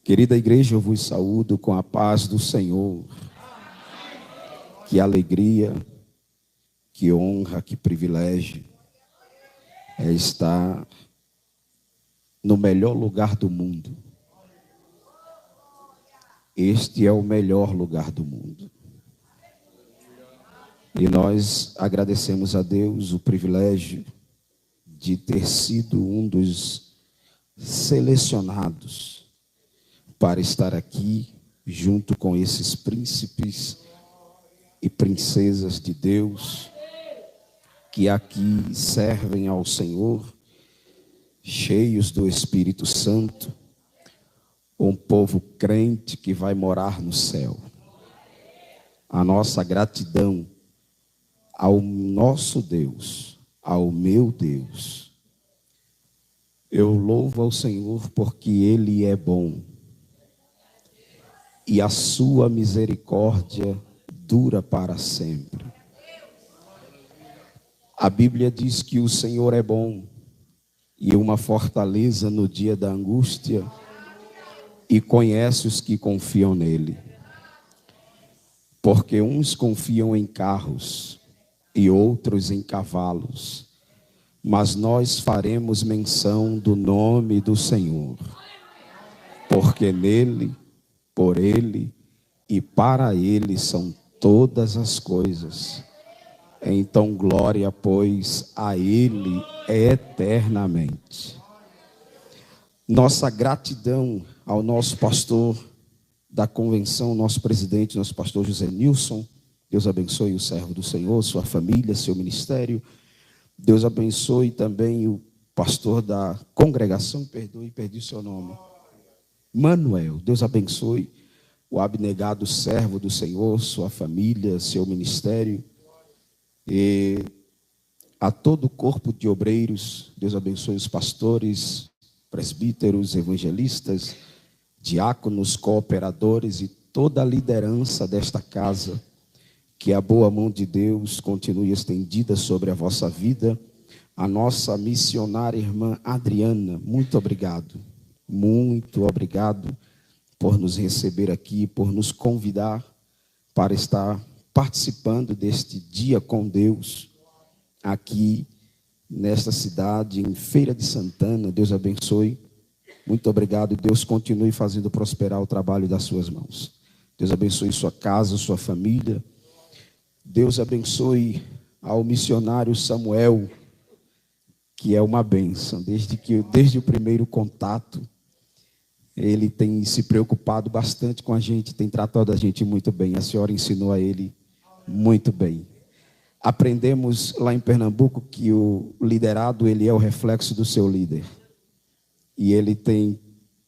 Querida igreja, eu vos saúdo com a paz do Senhor. Que alegria, que honra, que privilégio é estar no melhor lugar do mundo. Este é o melhor lugar do mundo. E nós agradecemos a Deus o privilégio de ter sido um dos selecionados para estar aqui junto com esses príncipes e princesas de Deus que aqui servem ao Senhor, cheios do Espírito Santo, um povo crente que vai morar no céu. A nossa gratidão ao nosso Deus, ao meu Deus. Eu louvo ao Senhor porque Ele é bom e a sua misericórdia dura para sempre. A Bíblia diz que o Senhor é bom e uma fortaleza no dia da angústia e conhece os que confiam nele. Porque uns confiam em carros e outros em cavalos, mas nós faremos menção do nome do Senhor, porque nele, por ele e para ele são todas as coisas. Então glória, pois, a ele eternamente. Nossa gratidão ao nosso pastor da convenção, nosso presidente, nosso pastor José Nilson. Deus abençoe o servo do Senhor, sua família, seu ministério. Deus abençoe também o pastor da congregação, perdi seu nome, Manuel. Deus abençoe o abnegado servo do Senhor, sua família, seu ministério. E a todo o corpo de obreiros, Deus abençoe os pastores, presbíteros, evangelistas, diáconos, cooperadores e toda a liderança desta casa. Que a boa mão de Deus continue estendida sobre a vossa vida. A nossa missionária irmã Adriana, muito obrigado por nos receber aqui, por nos convidar para estar participando deste dia com Deus, aqui nesta cidade, em Feira de Santana. Deus abençoe, muito obrigado, Deus continue fazendo prosperar o trabalho das suas mãos. Deus abençoe sua casa, sua família. Deus abençoe ao missionário Samuel, que é uma bênção, desde o primeiro contato, ele tem se preocupado bastante com a gente, tem tratado a gente muito bem. A senhora ensinou a ele muito bem. Aprendemos lá em Pernambuco que o liderado, ele é o reflexo do seu líder. E ele tem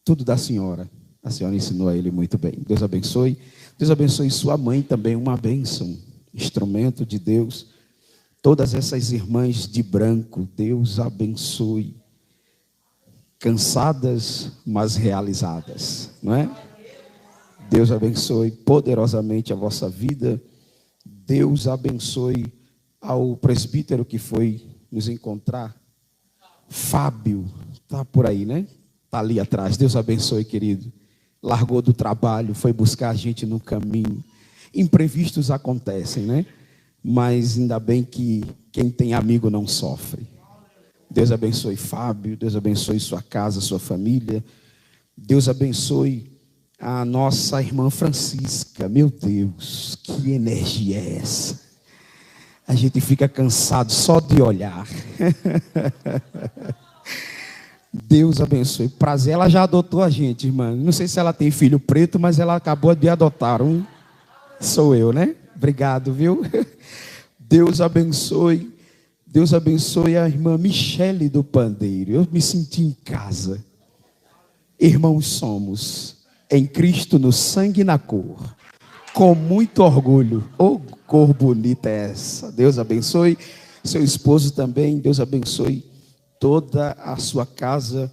tudo da senhora. A senhora ensinou a ele muito bem. Deus abençoe. Deus abençoe sua mãe também, uma bênção, instrumento de Deus. Todas essas irmãs de branco, Deus abençoe. Cansadas, mas realizadas, não é? Deus abençoe poderosamente a vossa vida. Deus abençoe ao presbítero que foi nos encontrar. Fábio, está por aí, né? Está ali atrás. Deus abençoe, querido. Largou do trabalho, foi buscar a gente no caminho. Imprevistos acontecem, né? Mas ainda bem que quem tem amigo não sofre. Deus abençoe Fábio, Deus abençoe sua casa, sua família. Deus abençoe a nossa irmã Francisca. Meu Deus, que energia é essa? A gente fica cansado só de olhar. Deus abençoe. Prazer, ela já adotou a gente, irmã. Não sei se ela tem filho preto, mas ela acabou de adotar um. Sou eu, né? Obrigado, viu? Deus abençoe. Deus abençoe a irmã Michele do Pandeiro. Eu me senti em casa. Irmãos somos em Cristo no sangue e na cor. Com muito orgulho. Oh, cor bonita é essa. Deus abençoe seu esposo também. Deus abençoe toda a sua casa.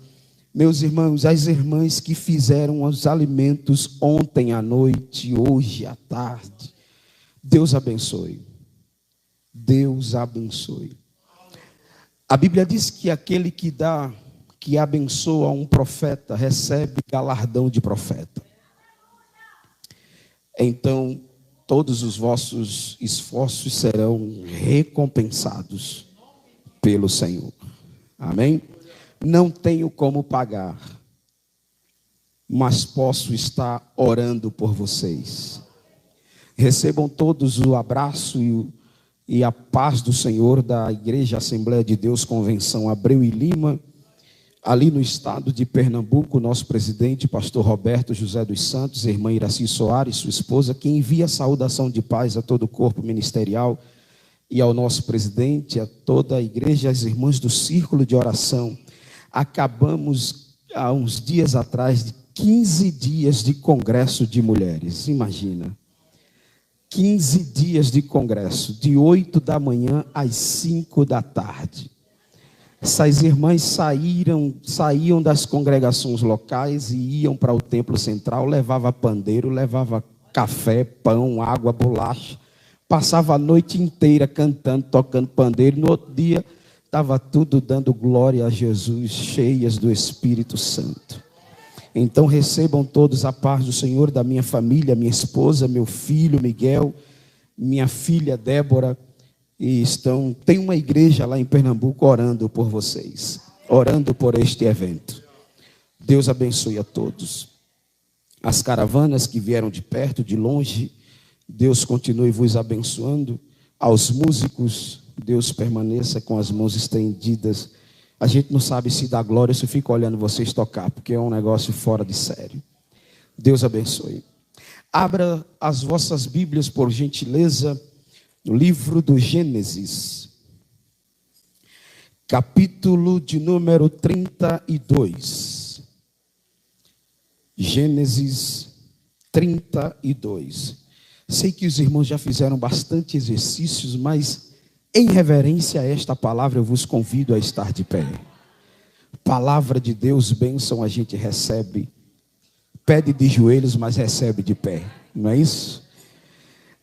Meus irmãos, as irmãs que fizeram os alimentos ontem à noite, hoje à tarde. Deus abençoe. Deus abençoe. A Bíblia diz que aquele que dá que abençoa um profeta recebe galardão de profeta. Então, todos os vossos esforços serão recompensados pelo Senhor. Amém? Não tenho como pagar, mas posso estar orando por vocês. Recebam todos o abraço e a paz do Senhor da Igreja Assembleia de Deus Convenção Abreu e Lima, ali no estado de Pernambuco. Nosso presidente, pastor Roberto José dos Santos, irmã Iraci Soares, sua esposa, que envia saudação de paz a todo o corpo ministerial e ao nosso presidente, a toda a igreja, as irmãs do círculo de oração. Acabamos, há uns dias atrás, de 15 dias de congresso de mulheres, imagina. 15 dias de congresso, de 8 da manhã às 5 da tarde. Essas irmãs saíam das congregações locais e iam para o templo central, levava pandeiro, levava café, pão, água, bolacha, passava a noite inteira cantando, tocando pandeiro. No outro dia, estava tudo dando glória a Jesus, cheias do Espírito Santo. Então recebam todos a paz do Senhor, da minha família, minha esposa, meu filho Miguel, minha filha Débora. E tem uma igreja lá em Pernambuco orando por vocês, orando por este evento. Deus abençoe a todos. As caravanas que vieram de perto, de longe, Deus continue vos abençoando. Aos músicos, Deus permaneça com as mãos estendidas. A gente não sabe se dá glória, se fica olhando vocês tocar, porque é um negócio fora de sério. Deus abençoe. Abra as vossas Bíblias, por gentileza, no livro do Gênesis, capítulo de número 32. Gênesis 32. Sei que os irmãos já fizeram bastante exercícios, mas em reverência a esta palavra eu vos convido a estar de pé. Palavra de Deus, bênção a gente recebe. Pede de joelhos, mas recebe de pé. Não é isso?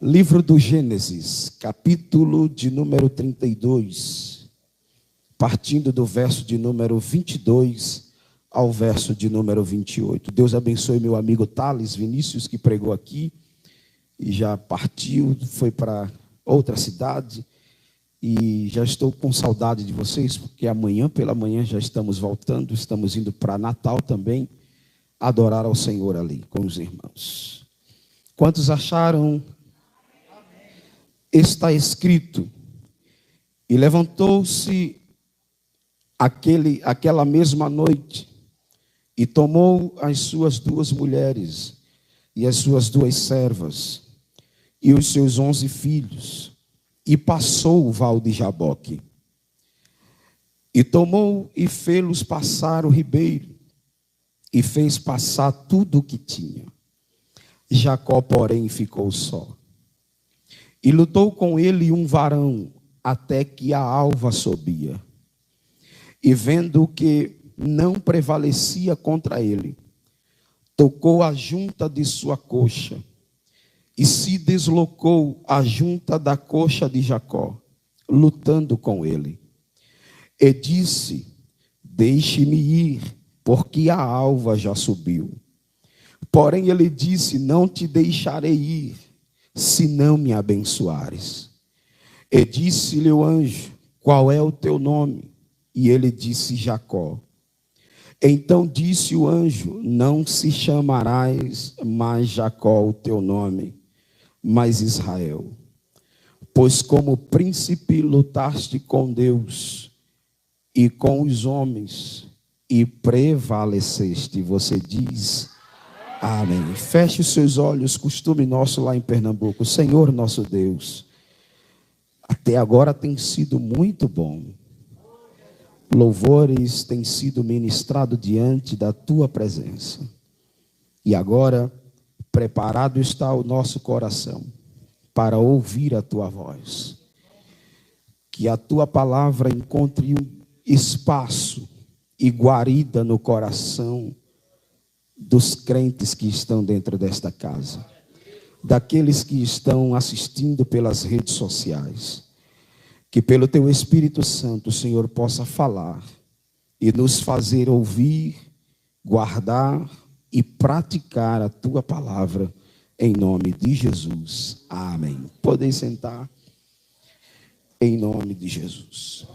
Livro do Gênesis, capítulo de número 32, partindo do verso de número 22 ao verso de número 28. Deus abençoe meu amigo Thales Vinícius, que pregou aqui e já partiu, foi para outra cidade. E já estou com saudade de vocês, porque amanhã pela manhã já estamos voltando, estamos indo para Natal também, adorar ao Senhor ali com os irmãos. Quantos acharam? Está escrito: e levantou-se aquela mesma noite, e tomou as suas 2 mulheres, e as suas 2 servas, e os seus 11 filhos, e passou o val de Jaboque. E tomou e fê-los passar o ribeiro, e fez passar tudo o que tinha. Jacó, porém, ficou só. E lutou com ele um varão, até que a alva subia. E vendo que não prevalecia contra ele, tocou a junta de sua coxa, e se deslocou a junta da coxa de Jacó, lutando com ele. E disse: deixe-me ir, porque a alva já subiu. Porém ele disse: não te deixarei ir, se não me abençoares. E disse-lhe o anjo: qual é o teu nome? E ele disse: Jacó. Então disse o anjo: não se chamarás mais Jacó o teu nome, mas Israel, pois como príncipe lutaste com Deus e com os homens, e prevaleceste. Você diz amém. Feche os seus olhos, costume nosso lá em Pernambuco. Senhor nosso Deus, até agora tem sido muito bom. Louvores têm sido ministrados diante da tua presença. E agora, preparado está o nosso coração para ouvir a tua voz. Que a tua palavra encontre um espaço e guarida no coração dos crentes que estão dentro desta casa, daqueles que estão assistindo pelas redes sociais. Que pelo teu Espírito Santo o Senhor possa falar e nos fazer ouvir, guardar e praticar a tua palavra, em nome de Jesus. Amém. Podem sentar, em nome de Jesus.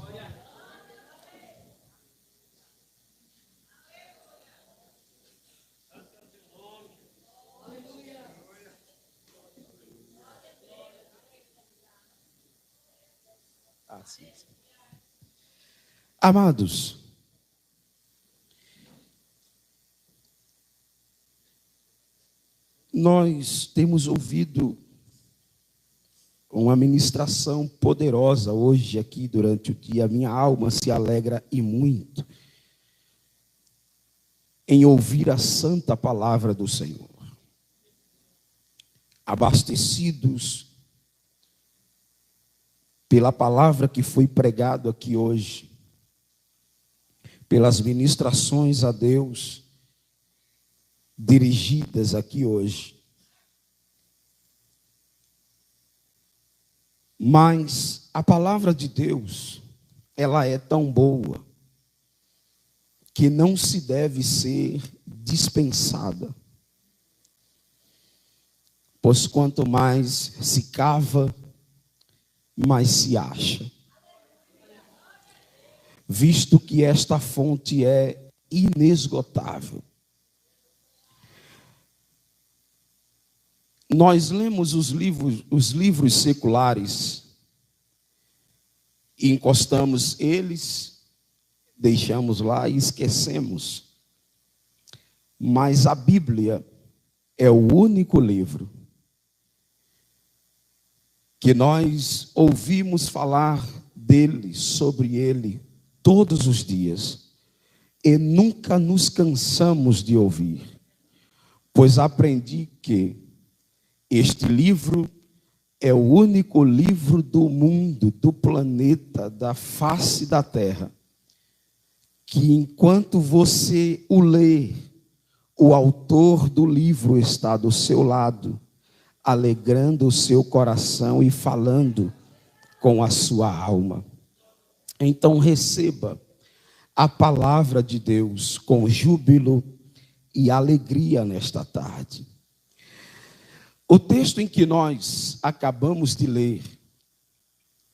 Amados, nós temos ouvido uma ministração poderosa hoje aqui durante o dia. Minha alma se alegra e muito em ouvir a santa palavra do Senhor. Abastecidos pela palavra que foi pregado aqui hoje, pelas ministrações a Deus dirigidas aqui hoje. Mas a palavra de Deus, ela é tão boa que não se deve ser dispensada. Pois quanto mais se cava, mais se acha. Visto que esta fonte é inesgotável. Nós lemos os livros seculares e encostamos eles, deixamos lá e esquecemos. Mas a Bíblia é o único livro que nós ouvimos falar dele, sobre ele, todos os dias, e nunca nos cansamos de ouvir, pois aprendi que este livro é o único livro do mundo, do planeta, da face da terra, que enquanto você o lê, o autor do livro está do seu lado, alegrando o seu coração e falando com a sua alma. Então receba a palavra de Deus com júbilo e alegria nesta tarde. O texto em que nós acabamos de ler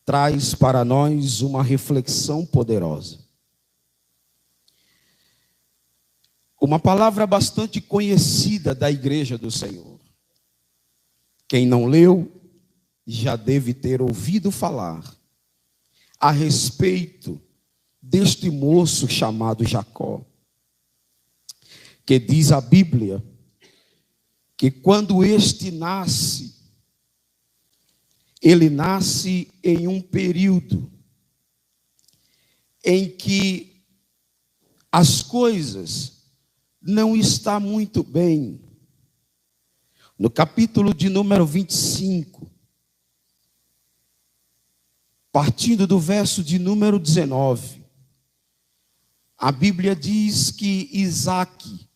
traz para nós uma reflexão poderosa. Uma palavra bastante conhecida da Igreja do Senhor. Quem não leu, já deve ter ouvido falar a respeito deste moço chamado Jacó, que diz a Bíblia que quando este nasce, ele nasce em um período em que as coisas não estão muito bem. No capítulo de número 25, partindo do verso de número 19, a Bíblia diz que Isaque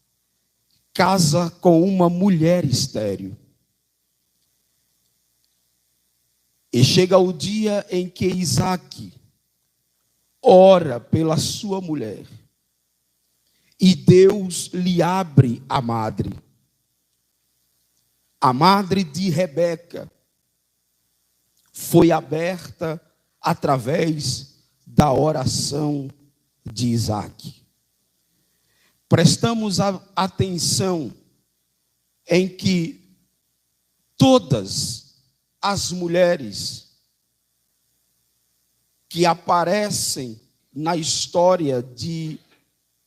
casa com uma mulher estéril. E chega o dia em que Isaque ora pela sua mulher. E Deus lhe abre a madre. A madre de Rebeca foi aberta através da oração de Isaque. Prestamos atenção em que todas as mulheres que aparecem na história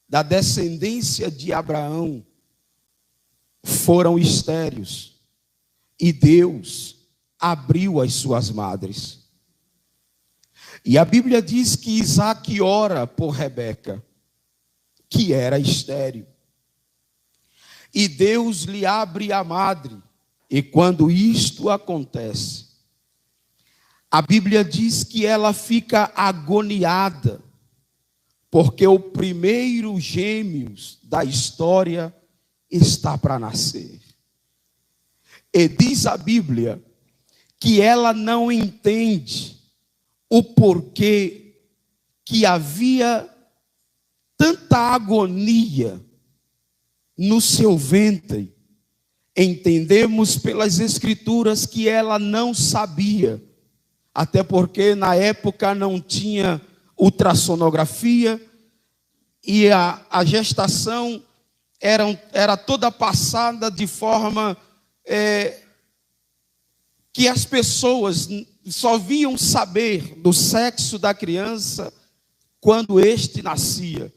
da descendência de Abraão foram estéreis. E Deus abriu as suas madres. E a Bíblia diz que Isaque ora por Rebeca, que era estéril. E Deus lhe abre a madre. E quando isto acontece, a Bíblia diz que ela fica agoniada, porque o primeiro gêmeo da história está para nascer. E diz a Bíblia que ela não entende o porquê que havia tanta agonia no seu ventre, entendemos pelas Escrituras que ela não sabia, até porque na época não tinha ultrassonografia e a gestação era toda passada de forma que as pessoas só vinham saber do sexo da criança quando este nascia.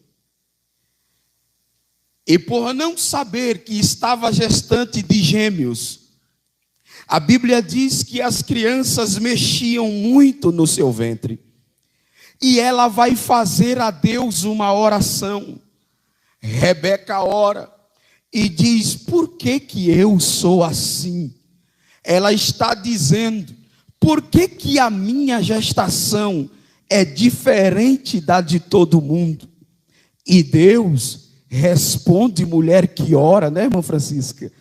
E por não saber que estava gestante de gêmeos, a Bíblia diz que as crianças mexiam muito no seu ventre. E ela vai fazer a Deus uma oração. Rebeca ora e diz: por que que eu sou assim? Ela está dizendo: por que que a minha gestação é diferente da de todo mundo? E Deus responde, mulher que ora, né, irmã Francisca?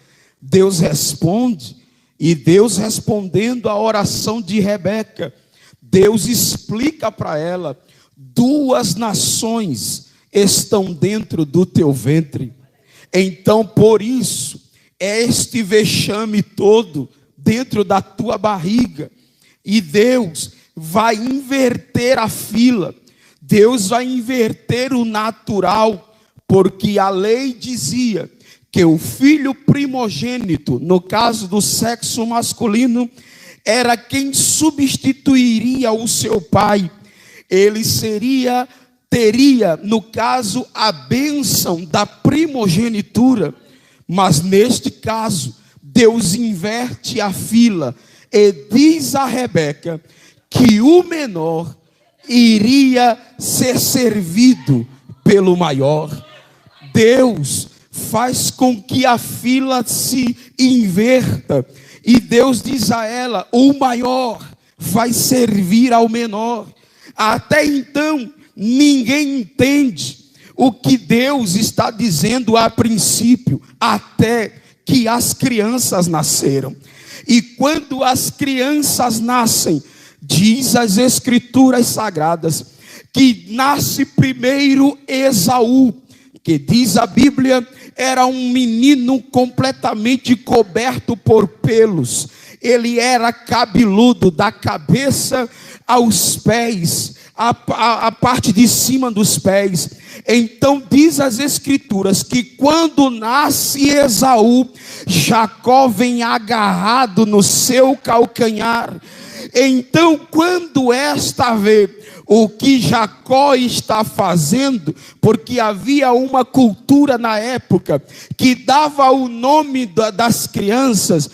Deus responde, e Deus respondendo a oração de Rebeca, Deus explica para ela: 2 nações estão dentro do teu ventre. Então, por isso, este vexame todo dentro da tua barriga. E Deus vai inverter a fila. Deus vai inverter o natural. Porque a lei dizia que o filho primogênito, no caso do sexo masculino, era quem substituiria o seu pai. Ele teria, no caso, a bênção da primogenitura. Mas neste caso, Deus inverte a fila e diz a Rebeca que o menor iria ser servido pelo maior. Deus faz com que a fila se inverta. E Deus diz a ela: o maior vai servir ao menor. Até então, ninguém entende o que Deus está dizendo a princípio, até que as crianças nasceram. E quando as crianças nascem, diz as Escrituras Sagradas, que nasce primeiro Esaú, que diz a Bíblia, era um menino completamente coberto por pelos. Ele era cabeludo da cabeça aos pés, a parte de cima dos pés. Então diz as Escrituras que quando nasce Esaú, Jacó vem agarrado no seu calcanhar. Então quando esta vê o que Jacó está fazendo, porque havia uma cultura na época que dava o nome das crianças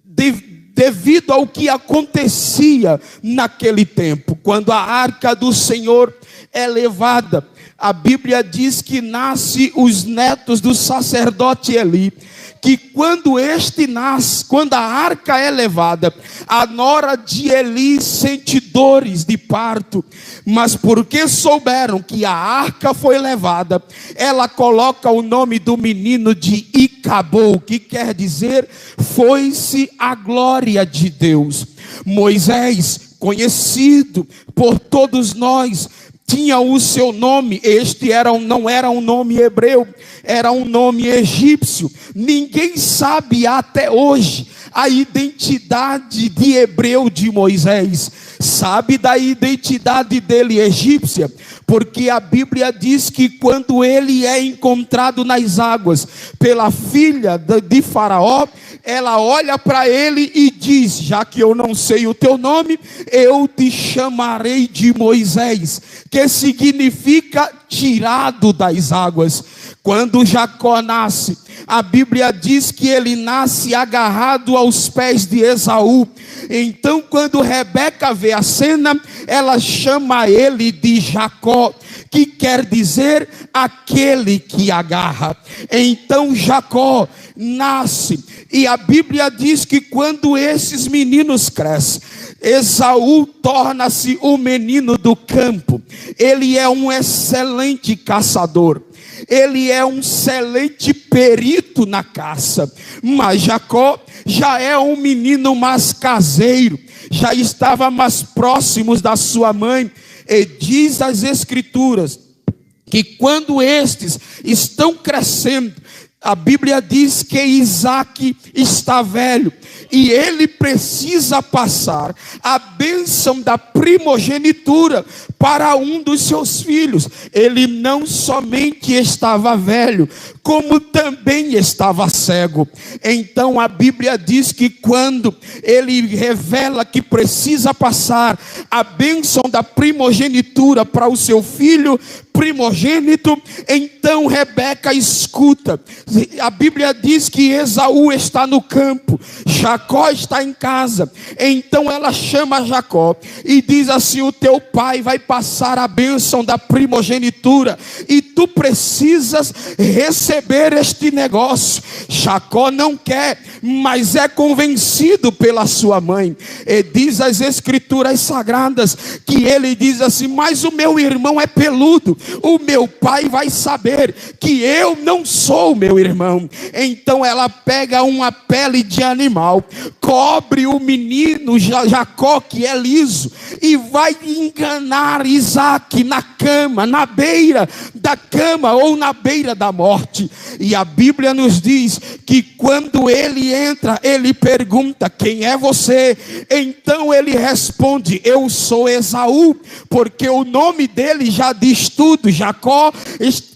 devido ao que acontecia naquele tempo. Quando a arca do Senhor é levada, a Bíblia diz que nasce os netos do sacerdote Eli, que quando este nasce, quando a arca é levada, a nora de Eli sente dores de parto, mas porque souberam que a arca foi levada, ela coloca o nome do menino de Icabou, que quer dizer, foi-se a glória de Deus. Moisés, conhecido por todos nós, tinha o seu nome. Este não era um nome hebreu, era um nome egípcio. Ninguém sabe até hoje a identidade de hebreu de Moisés. Sabe da identidade dele egípcia, porque a Bíblia diz que quando ele é encontrado nas águas pela filha de Faraó, ela olha para ele e diz: já que eu não sei o teu nome, eu te chamarei de Moisés, que significa tirado das águas. Quando Jacó nasce, a Bíblia diz que ele nasce agarrado aos pés de Esaú. Então quando Rebeca vê a cena, ela chama ele de Jacó, que quer dizer aquele que agarra. Então Jacó nasce, e a Bíblia diz que quando esses meninos crescem, Esaú torna-se o menino do campo. Ele é um excelente caçador, ele é um excelente perito na caça. Mas Jacó já é um menino mais caseiro, já estava mais próximo da sua mãe. E diz as Escrituras que quando estes estão crescendo, a Bíblia diz que Isaac está velho e ele precisa passar a bênção da primogenitura para um dos seus filhos. Ele não somente estava velho, como também estava cego. Então a Bíblia diz que quando ele revela que precisa passar a bênção da primogenitura para o seu filho primogênito, então Rebeca escuta. A Bíblia diz que Esaú está no campo, Jacó está em casa. Então ela chama Jacó e diz assim: o teu pai vai passar a bênção da primogenitura e tu precisas receber este negócio. Jacó não quer, mas é convencido pela sua mãe. E diz as escrituras sagradas que ele diz assim: mas o meu irmão é peludo, o meu pai vai saber que eu não sou meu irmão. Então ela pega uma pele de animal, cobre o menino Jacó, que é liso, e vai enganar Isaac na cama, na beira da cama ou na beira da morte. E a Bíblia nos diz que quando ele entra, ele pergunta: quem é você? Então ele responde: eu sou Esaú, porque o nome dele já diz tudo. Jacó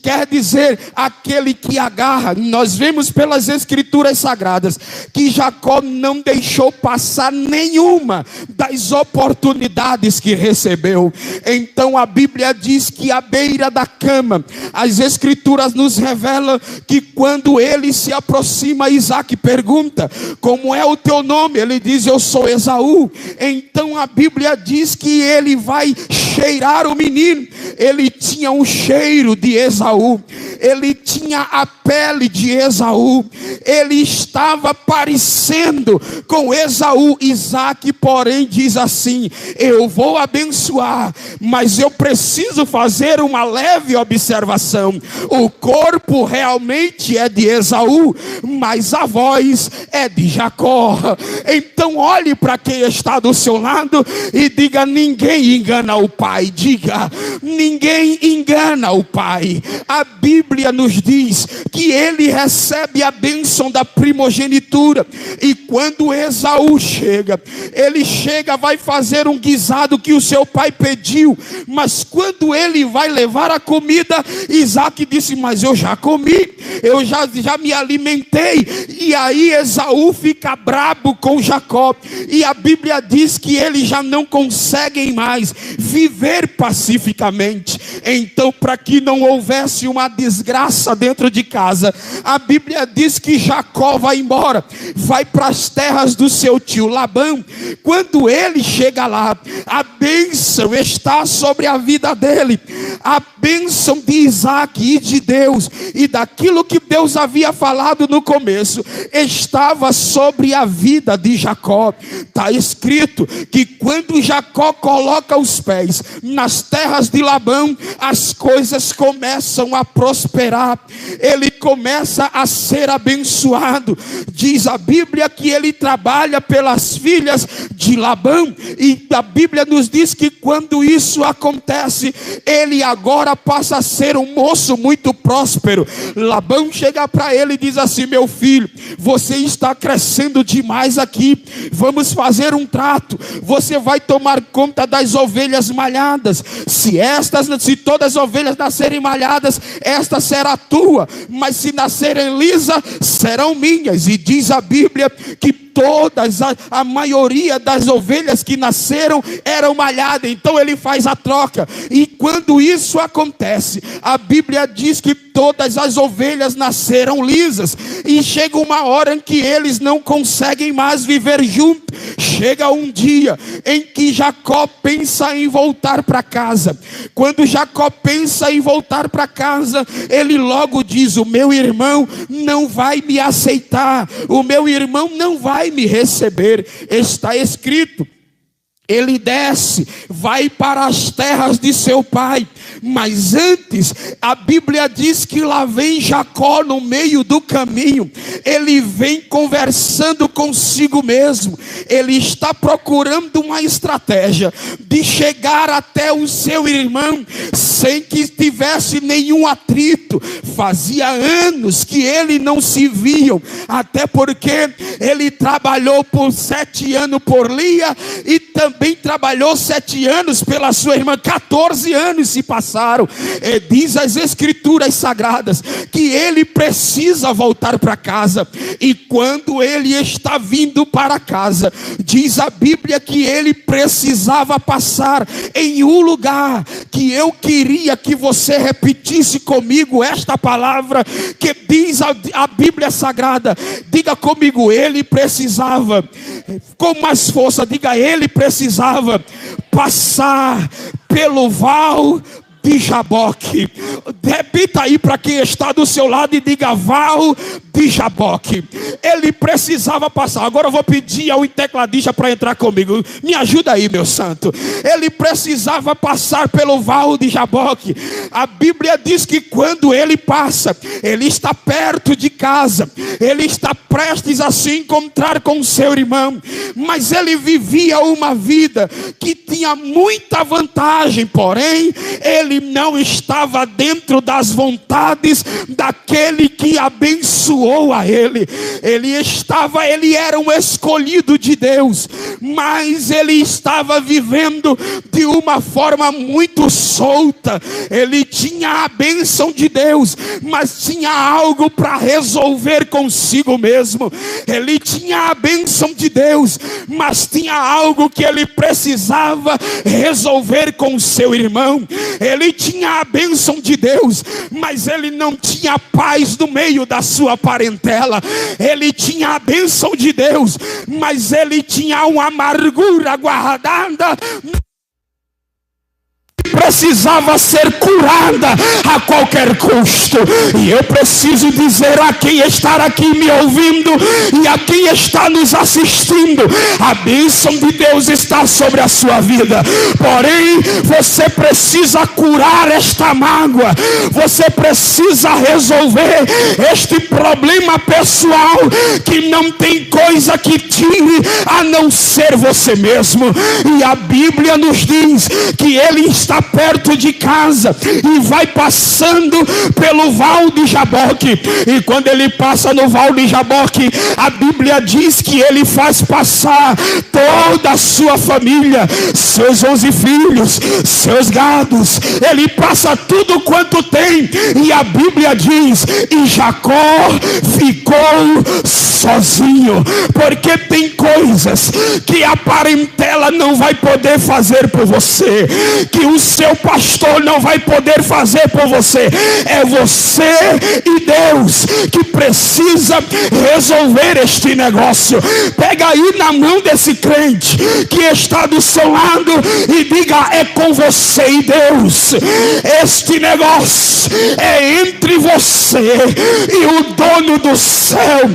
quer dizer aquele que agarra. Nós vemos pelas escrituras sagradas que Jacó não deixou passar nenhuma das oportunidades que recebeu. Então a Bíblia diz que à beira da cama, as escrituras nos revelam que quando ele se aproxima, Isaac pergunta: como é o teu nome? Ele diz: eu sou Esaú. Então a Bíblia diz que ele vai cheirar o menino. Ele tinha um cheiro de Esaú, ele tinha a pele de Esaú, ele estava parecendo com Esaú. Isaac, porém, diz assim: eu vou abençoar, mas eu preciso fazer uma leve observação. O corpo realmente é de Esaú, mas a voz é de Jacó. Então olhe para quem está do seu lado e diga: ninguém engana o pai. Diga: ninguém engana o pai. A Bíblia nos diz que ele recebe a bênção da primogenitura. E quando Esaú chega, ele chega, vai fazer um guisado que o seu pai pediu. Mas quando ele vai levar a comida, Isaac disse: mas eu já comi, eu já me alimentei. E aí Esaú fica brabo com Jacó. E a Bíblia diz que eles já não conseguem mais viver pacificamente. Então, para que não houvesse uma desgraça dentro de casa, a Bíblia diz que Jacó vai embora, vai para as terras do seu tio Labão. Quando ele chega lá, a bênção está sobre a vida dele, a bênção de Isaac e de Deus, e daquilo que Deus havia falado no começo, estava sobre a vida de Jacó. Está escrito que quando Jacó coloca os pés nas terras de Labão, as coisas começam a prosperar, ele começa a ser abençoado. Diz a Bíblia que ele trabalha pelas filhas de Labão, e a Bíblia nos diz que quando isso acontece, ele agora passa a ser um moço muito próspero. Labão chega para ele e diz assim: meu filho, você está crescendo demais aqui, vamos fazer um trato. Você vai tomar conta das ovelhas malhadas. Se todas as ovelhas nascerem malhadas, esta será tua, mas se nascerem lisas, serão minhas. E diz a Bíblia que a maioria das ovelhas que nasceram eram malhadas. Então ele faz a troca, e quando isso acontece, a Bíblia diz que todas as ovelhas nasceram lisas, e chega uma hora em que eles não conseguem mais viver juntos. Chega um dia em que Jacó pensa em voltar para casa. Quando Jacó pensa em voltar para casa, ele logo diz: o meu irmão não vai me aceitar, o meu irmão não vai me receber. Está escrito: ele desce, vai para as terras de seu pai. Mas antes, a Bíblia diz que lá vem Jacó no meio do caminho. ele vem conversando consigo mesmo. Ele está procurando uma estratégia de chegar até o seu irmão sem que tivesse nenhum atrito. Fazia anos que ele não se viam, até porque ele trabalhou por 7 anos por Lia e também trabalhou 7 anos pela sua irmã. 14 anos se passaram. Diz as escrituras sagradas que ele precisa voltar para casa, e quando ele está vindo para casa, diz a Bíblia que ele precisava passar em um lugar que eu queria que você repetisse comigo esta palavra que diz a Bíblia sagrada. Diga comigo: ele precisava, com mais força, diga: ele precisava passar pelo val de Jaboque. Repita aí para quem está do seu lado e diga: val de Jaboque. Ele precisava passar. Agora eu vou pedir ao tecladista para entrar comigo. Me ajuda aí, meu santo. Ele precisava passar pelo val de Jaboque. A Bíblia diz que quando ele passa, ele está perto de casa, ele está prestes a se encontrar com seu irmão, mas ele vivia uma vida que tinha muita vantagem, porém ele não estava dentro das vontades daquele que abençoou a ele. Ele era um escolhido de Deus, mas ele estava vivendo de uma forma muito solta. Ele tinha a bênção de Deus, mas tinha algo para resolver consigo mesmo. Ele tinha a bênção de Deus, mas tinha algo que ele precisava resolver com seu irmão. Ele tinha a bênção de Deus, mas ele não tinha paz no meio da sua parentela. Ele tinha a bênção de Deus, mas ele tinha uma amargura guardada, precisava ser curada a qualquer custo. E eu preciso dizer a quem está aqui me ouvindo e a quem está nos assistindo: a bênção de Deus está sobre a sua vida, porém você precisa curar esta mágoa, você precisa resolver este problema pessoal que não tem coisa que tire a não ser você mesmo. E a Bíblia nos diz que ele está perto de casa e vai passando pelo val de Jaboque. E quando ele passa no val de Jaboque, a Bíblia diz que ele faz passar toda a sua família, seus 11 filhos, seus gados, ele passa tudo quanto tem. E a Bíblia diz: e Jacó ficou sozinho, porque tem coisas que a parentela não vai poder fazer por você, que o seu pastor não vai poder fazer por você. É você e Deus que precisa resolver este negócio. Pega aí na mão desse crente que está do seu lado e diga: é com você e Deus. Este negócio é entre você e o dono do céu.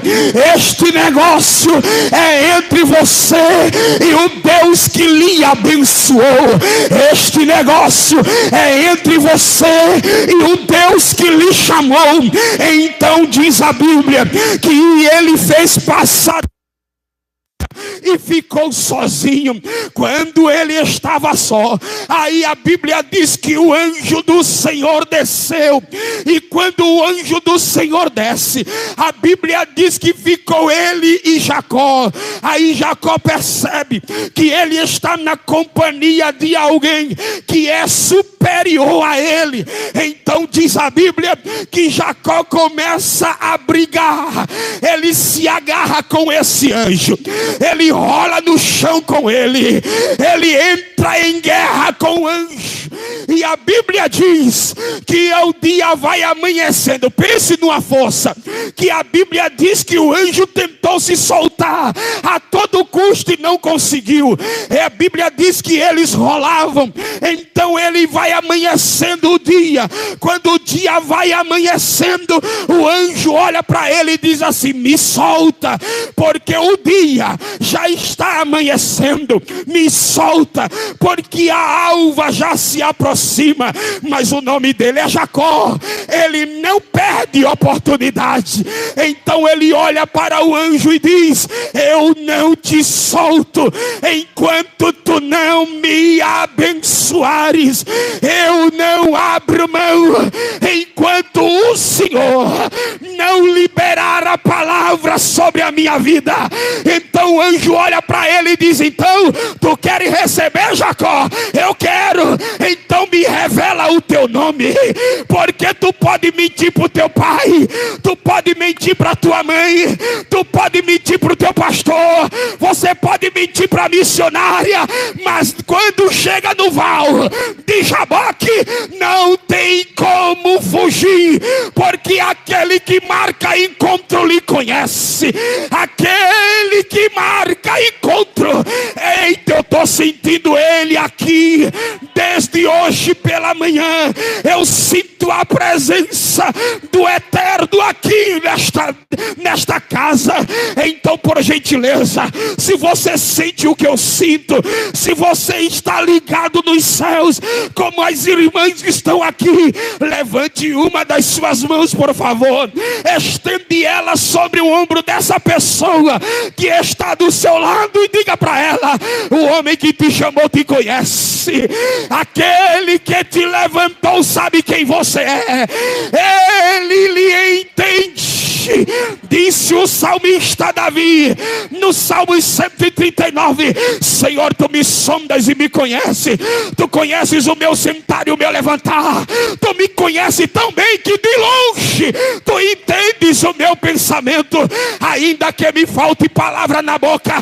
Este negócio é entre você e o Deus que lhe abençoou. Este negócio é entre você e o Deus que lhe chamou. Então diz a Bíblia que ele fez passar e ficou sozinho. Quando ele estava só, aí a Bíblia diz que o anjo do Senhor desceu. E quando o anjo do Senhor desce, a Bíblia diz que ficou ele e Jacó. Aí Jacó percebe que ele está na companhia de alguém que é superior a ele. Então diz a Bíblia que Jacó começa a brigar. Ele se agarra com esse anjo, ele rola no chão com ele, ele entra em guerra com o anjo. E a Bíblia diz que o dia vai amanhecendo. Pense numa força, que a Bíblia diz que o anjo tentou se soltar a todo custo e não conseguiu. E a Bíblia diz que eles rolavam. Então ele vai amanhecendo o dia. Quando o dia vai amanhecendo, o anjo olha para ele e diz assim: me solta, porque o dia já já está amanhecendo, me solta, porque a alva já se aproxima. Mas o nome dele é Jacó, ele não perde oportunidade. Então ele olha para o anjo e diz: eu não te solto enquanto tu não me abençoares. Eu não abro mão enquanto o Senhor não liberar a palavra sobre a minha vida. Então o anjo olha para ele e diz: então tu queres receber, Jacó? Eu quero. Então me revela o teu nome, porque tu pode mentir para o teu pai, tu pode mentir para a tua mãe, tu pode mentir para o teu pastor, você pode mentir para a missionária, mas quando chega no val de Jaboque, não tem como fugir, porque aquele que marca encontro lhe conhece. Aquele que marca encontro, eita, eu estou sentindo ele aqui. Desde hoje pela manhã eu sinto a presença do Eterno aqui nesta casa. Então, por gentileza, se você sente o que eu sinto, se você está ligado nos céus, como as irmãs que estão aqui, levante uma das suas mãos, por favor, estende ela sobre o ombro dessa pessoa que está do seu lado e diga para ela: o homem que te chamou te conhece, aquele que te levantou sabe quem você é, ele lhe entende. Disse o salmista Davi no Salmo 139: Senhor, tu me sondas e me conheces, tu conheces o meu sentar e o meu levantar, tu me conheces tão bem que de longe tu entendes o meu pensamento, ainda que me falte palavra na boca,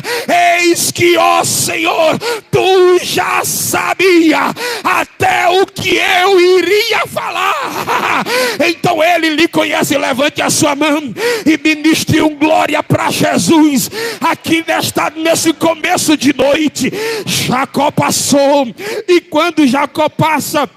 eis que, ó Senhor, tu já sabia até o que eu iria falar. Então ele lhe conhece. Levante a sua mão e ministre um glória para Jesus aqui nesse começo de noite. Jacó passou, e quando Jacó passa,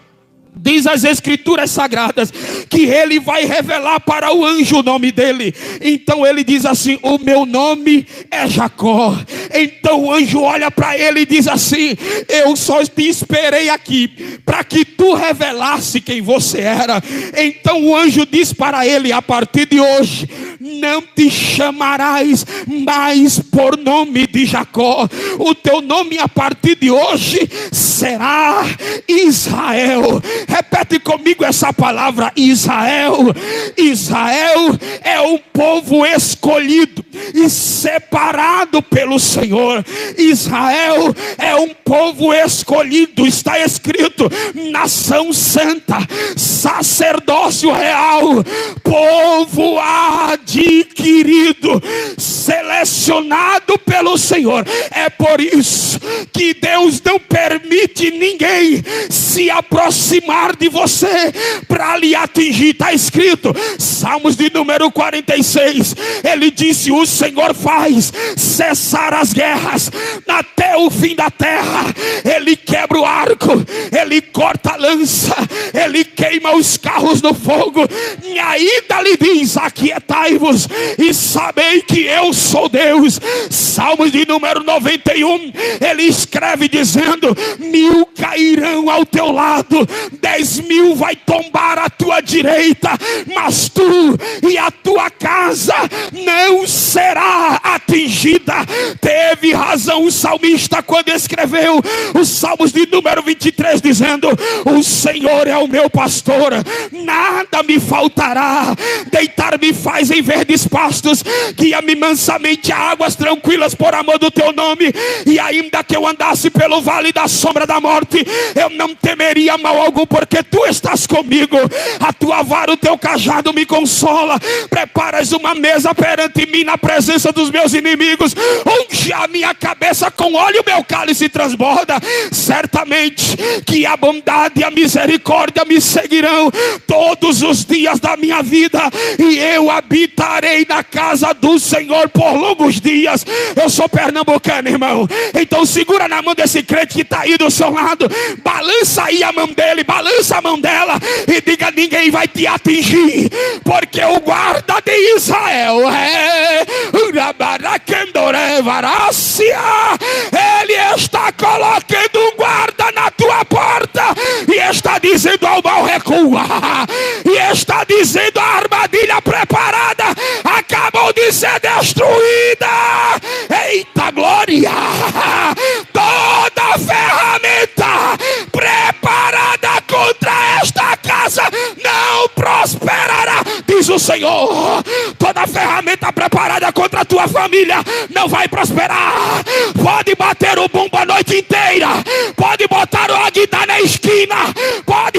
diz as escrituras sagradas que ele vai revelar para o anjo o nome dele. Então ele diz assim: o meu nome é Jacó. Então o anjo olha para ele e diz assim: eu só te esperei aqui para que tu revelasse quem você era. Então o anjo diz para ele: a partir de hoje não te chamarás mais por nome de Jacó, o teu nome a partir de hoje será Israel. Repete comigo essa palavra: Israel. Israel é um povo escolhido e separado pelo Senhor. Israel é um povo escolhido, está escrito: nação santa, sacerdócio real, povo adquirido, selecionado pelo Senhor. É por isso que Deus não permite ninguém se aproximar de você para lhe atingir. Está escrito, Salmos de número 46, ele disse: o Senhor faz cessar as guerras até o fim da terra. Ele quebra o arco, ele corta a lança, ele queima os carros no fogo, e ainda lhe diz: aquietai-vos e sabei que eu sou Deus. Salmos de número 91, ele escreve dizendo: 1000 cairão ao teu lado, 10.000 vai tombar à tua direita, mas tu e a tua casa não será atingida. Teve razão o salmista quando escreveu os Salmos de número 23, dizendo: o Senhor é o meu pastor, nada me faltará. Deitar-me faz em verdes pastos, guia-me mansamente a águas tranquilas por amor do teu nome. E ainda que eu andasse pelo vale da sombra da morte, eu não temeria mal algum, porque tu estás comigo. A tua vara, o teu cajado me consola. Preparas uma mesa perante mim na presença dos meus inimigos. Unge a minha cabeça com óleo, meu cálice transborda. Certamente que a bondade e a misericórdia me seguirão todos os dias da minha vida, e eu habitarei na casa do Senhor por longos dias. Eu sou pernambucano, irmão. Então segura na mão desse crente que está aí do seu lado. Balança aí a mão dele, balança a mão dela e diga: ninguém vai te atingir, porque o guarda de Israel é Ele está colocando um guarda na tua porta e está dizendo ao mal recua, e está dizendo a armadilha preparada acabou de ser destruída. Eita glória! Toda ferramenta preparada contra esta casa não prosperará, diz o Senhor. Toda ferramenta preparada contra a tua família não vai prosperar. Pode bater o bumbo a noite inteira, pode botar o aguidar na esquina,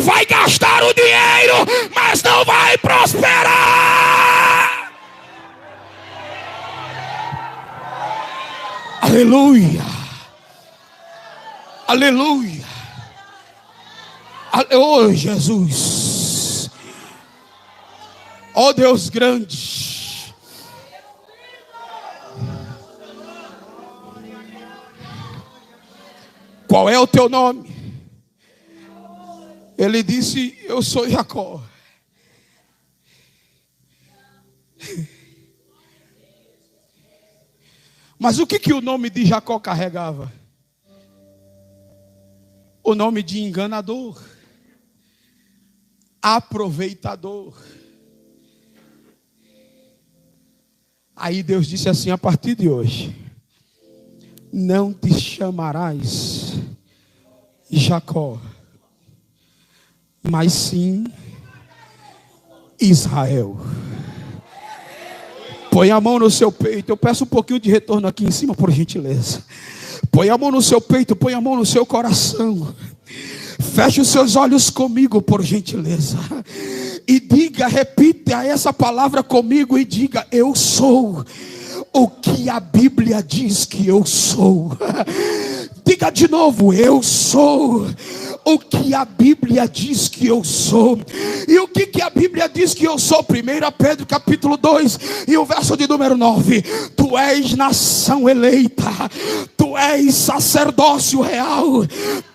vai gastar o dinheiro, mas não vai prosperar. Aleluia, aleluia, oh Jesus, oh Deus grande. Qual é o teu nome? Ele disse: eu sou Jacó. Mas o que o nome de Jacó carregava? O nome de enganador, aproveitador. Aí Deus disse assim: a partir de hoje, não te chamarás Jacó, mas sim Israel. Põe a mão no seu peito. Eu peço um pouquinho de retorno aqui em cima, por gentileza. Põe a mão no seu peito, põe a mão no seu coração. Feche os seus olhos comigo, por gentileza. E diga, repita essa palavra comigo e diga: eu sou o que a Bíblia diz que eu sou. Diga de novo: eu sou o que a Bíblia diz que eu sou. E o que a Bíblia diz que eu sou? 1 Pedro capítulo 2 e o verso de número 9. Tu és nação eleita, tu és sacerdócio real,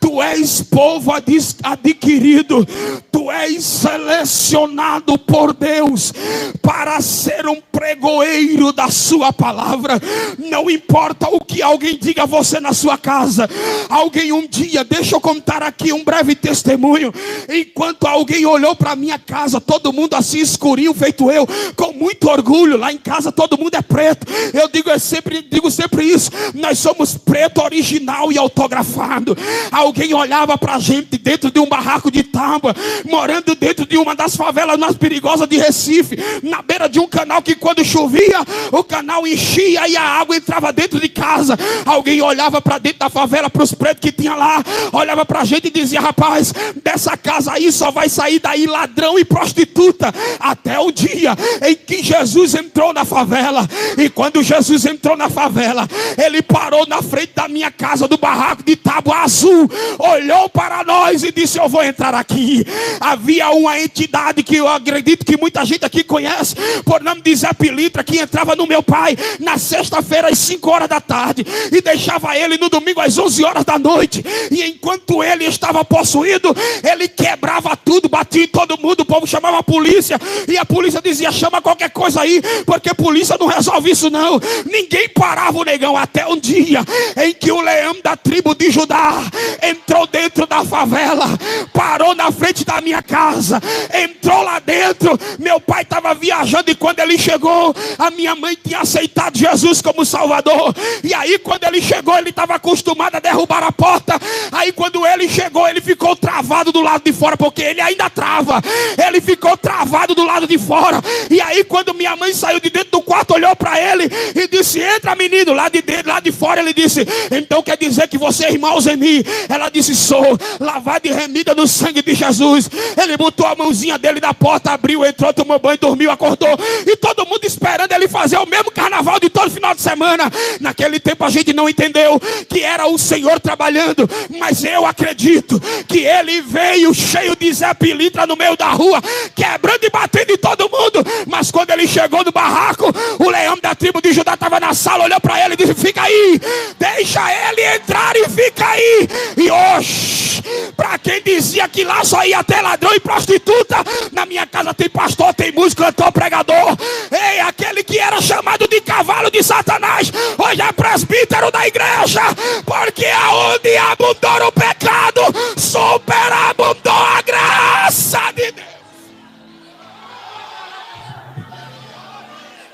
tu és povo adquirido, tu és selecionado por Deus para ser um pregoeiro da sua palavra. Não importa o que alguém diga a você na sua casa. Alguém um dia, deixa eu contar aqui um breve testemunho. Enquanto alguém olhou para minha casa, todo mundo assim escurinho, feito eu, com muito orgulho. Lá em casa todo mundo é preto. Eu digo sempre isso: nós somos preto original e autografado. Alguém olhava para a gente dentro de um barraco de tábua, morando dentro de uma das favelas mais perigosas de Recife, na beira de um canal que quando chovia, o canal enchia e a água entrava dentro de casa. Alguém olhava para dentro da favela, para os pretos que tinha lá, olhava para a gente e dizia: rapaz, dessa casa aí só vai sair daí ladrão e prostituta. Até o dia em que Jesus entrou na favela. E quando Jesus entrou na favela, ele parou na frente da minha casa, do barraco de tábua azul, olhou para nós e disse: eu vou entrar aqui. Havia uma entidade que eu acredito que muita gente aqui conhece, por nome de Zé Pilintra, que entrava no meu pai na sexta-feira às 5 horas da tarde e deixava ele no domingo às 11 horas da noite. E enquanto ele estava possuído, ele quebrava tudo, batia em todo mundo. O povo chamava a polícia e a polícia dizia: chama qualquer coisa aí, porque a polícia não resolve isso não. Ninguém parava o negão, até um dia em que o leão da tribo de Judá entrou dentro da favela, parou na frente da minha casa, entrou lá dentro. Meu pai estava viajando e quando ele chegou, a minha mãe tinha aceitado Jesus como Salvador. E aí quando ele chegou, ele estava acostumado a derrubar a porta. Aí quando ele chegou, ele ficou travado do lado de fora, porque ele ainda trava. Ele ficou travado do lado de fora. E aí quando minha mãe saiu de dentro do quarto, olhou para ele e disse: entra menino. Lá de dentro, lá de fora ele disse: então quer dizer que você é irmãos em mim? Ela disse: sou, lavada e remida no sangue de Jesus. Ele botou a mãozinha dele na porta, abriu, entrou, tomou banho, dormiu, acordou. E todo mundo esperando ele fazer o mesmo carnaval de todo final de semana. Naquele tempo a gente não entendeu que era o Senhor trabalhando, mas eu acredito que ele veio cheio de Zé Pilintra no meio da rua, quebrando e batendo em todo mundo. Mas quando ele chegou no barraco, o leão da tribo de Judá estava na sala, olhou para ele e disse: fica aí, deixa ele entrar e fica aí. E hoje, para quem dizia que lá só ia ter ladrão e prostituta, na minha casa tem pastor, tem músico, cantor, pregador. Ei, aquele que era chamado de cavalo de Satanás, hoje é presbítero da igreja, porque aonde abundou o pecado, superabundou a graça de Deus.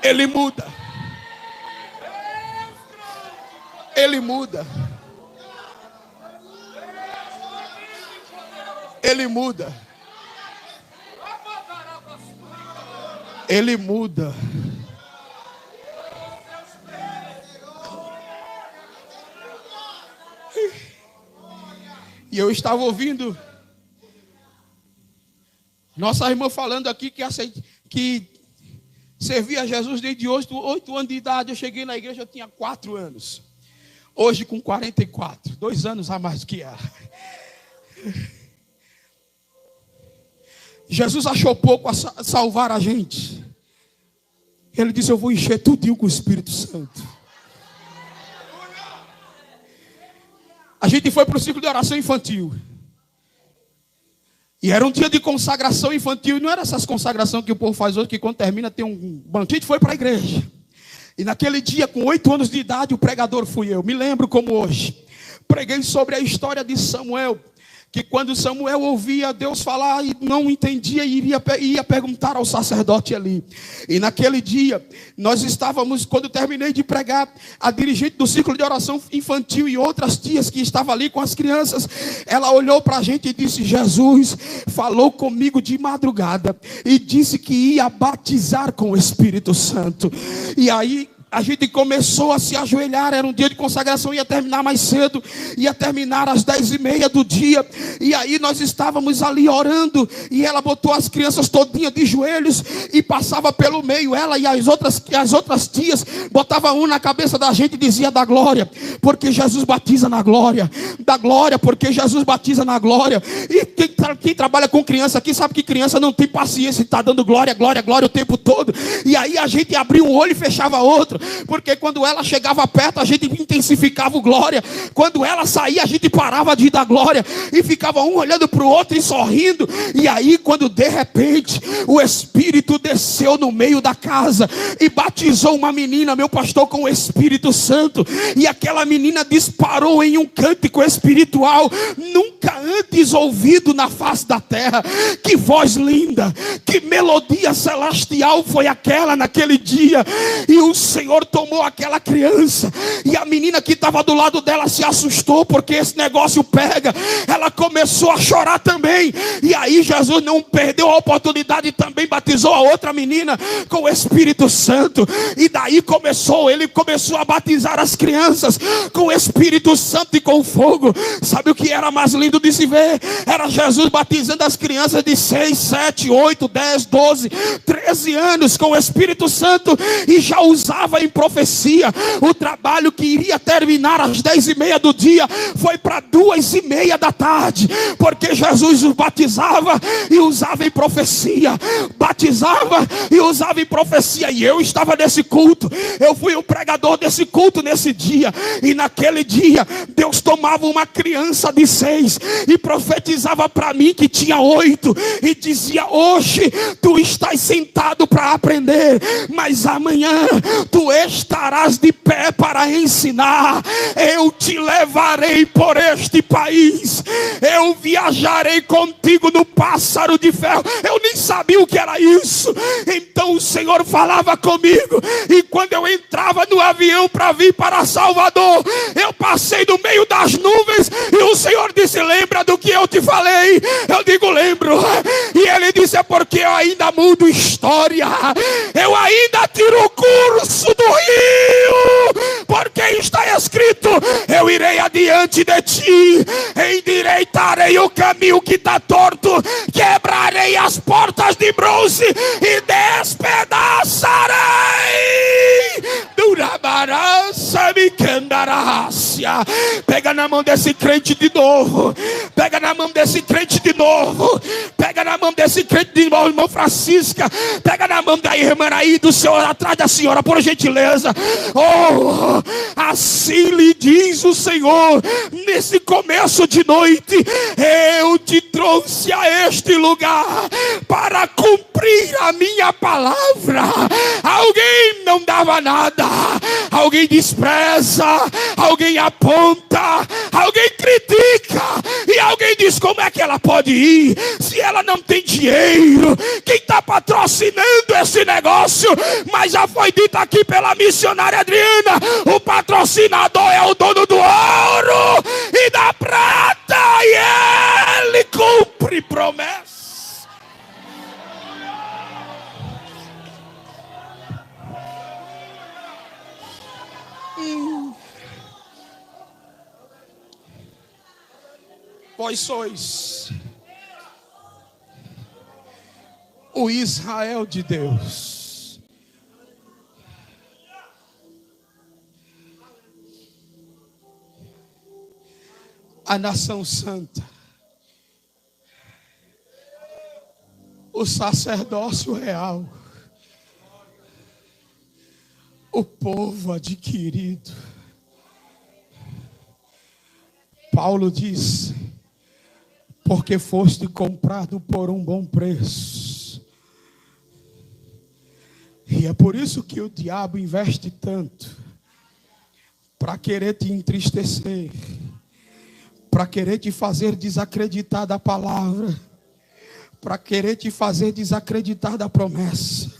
Ele muda. Ele muda. Ele muda. Ele muda. E eu estava ouvindo nossa irmã falando aqui que servia a Jesus desde 8 anos de idade. Eu cheguei na igreja, eu tinha 4 anos. Hoje com 44, 2 anos a mais do que ela. Jesus achou pouco a salvar a gente. Ele disse: eu vou encher tudinho com o Espírito Santo. A gente foi para o ciclo de oração infantil. E era um dia de consagração infantil. E não era essas consagrações que o povo faz hoje, que quando termina tem um banquete. A gente foi para a igreja. E naquele dia, com 8 anos de idade, o pregador fui eu. Me lembro como hoje. Preguei sobre a história de Samuel. Que quando Samuel ouvia Deus falar e não entendia, ia perguntar ao sacerdote ali. E naquele dia, nós estávamos, quando terminei de pregar, a dirigente do ciclo de oração infantil e outras tias que estavam ali com as crianças, ela olhou para a gente e disse: Jesus falou comigo de madrugada e disse que ia batizar com o Espírito Santo. E aí a gente começou a se ajoelhar. Era um dia de consagração, ia terminar mais cedo, ia terminar às 10h30 do dia. E aí nós estávamos ali orando, e ela botou as crianças todinhas de joelhos e passava pelo meio. Ela e as outras tias botava um na cabeça da gente e dizia: da glória, porque Jesus batiza na glória. Da glória, porque Jesus batiza na glória. E quem trabalha com criança aqui sabe que criança não tem paciência, está dando glória, glória, glória o tempo todo. E aí a gente abria um olho e fechava outro, porque quando ela chegava perto, a gente intensificava o glória. Quando ela saía, a gente parava de dar glória e ficava um olhando para o outro e sorrindo. E aí, quando de repente o Espírito desceu no meio da casa e batizou uma menina, meu pastor, com o Espírito Santo, e aquela menina disparou em um cântico espiritual nunca antes ouvido na face da terra. Que voz linda, que melodia celestial foi aquela naquele dia. E o Senhor tomou aquela criança, e a menina que estava do lado dela se assustou, porque esse negócio pega. Ela começou a chorar também. E aí Jesus não perdeu a oportunidade e também batizou a outra menina com o Espírito Santo. E daí ele começou a batizar as crianças com o Espírito Santo e com fogo. Sabe o que era mais lindo de se ver? Era Jesus batizando as crianças de 6, 7, 8, 10, 12, 13 anos com o Espírito Santo, e já usava em profecia. O trabalho que iria terminar às 10h30 do dia foi para 2h30 da tarde, porque Jesus os batizava e usava em profecia. Batizava e usava em profecia. E eu estava nesse culto. Eu fui o pregador desse culto nesse dia. E naquele dia Deus tomava uma criança de 6 e profetizava para mim que tinha 8, e dizia: hoje tu estás sentado para aprender, mas amanhã tu estarás de pé para ensinar. Eu te levarei por este país, eu viajarei contigo no pássaro de ferro. Eu nem sabia o que era isso. Então o Senhor falava comigo, e quando eu entrava no avião para vir para Salvador, eu passei no meio das nuvens, e o Senhor disse: lembra do que eu te falei? Eu digo: lembro. E ele disse: é porque eu ainda mudo história, eu ainda tiro o curso do rio, porque está escrito: eu irei adiante de ti, endireitarei o caminho que está torto, quebrarei as portas de bronze e despedaçarei. Pega na mão desse crente de novo. Pega na mão desse crente de novo. Pega na mão desse crente de novo, irmão Francisca. Pega na mão da irmã aí do senhor, atrás da senhora, por gentileza. Oh, assim lhe diz o Senhor: nesse começo de noite, eu te trouxe a este lugar para cumprir a minha palavra. Alguém não dava nada, alguém despreza, alguém aponta, alguém critica, e alguém diz: como é que ela pode ir se ela não tem dinheiro? Quem está patrocinando esse negócio? Mas já foi dito aqui pela missionária Adriana: o patrocinador é o dono do ouro e da prata, e ele cumpre promessas. Vós sois o Israel de Deus. A nação santa. O sacerdócio real. O povo adquirido. Paulo diz: porque foste comprado por um bom preço. E é por isso que o diabo investe tanto, para querer te entristecer, para querer te fazer desacreditar da palavra, para querer te fazer desacreditar da promessa.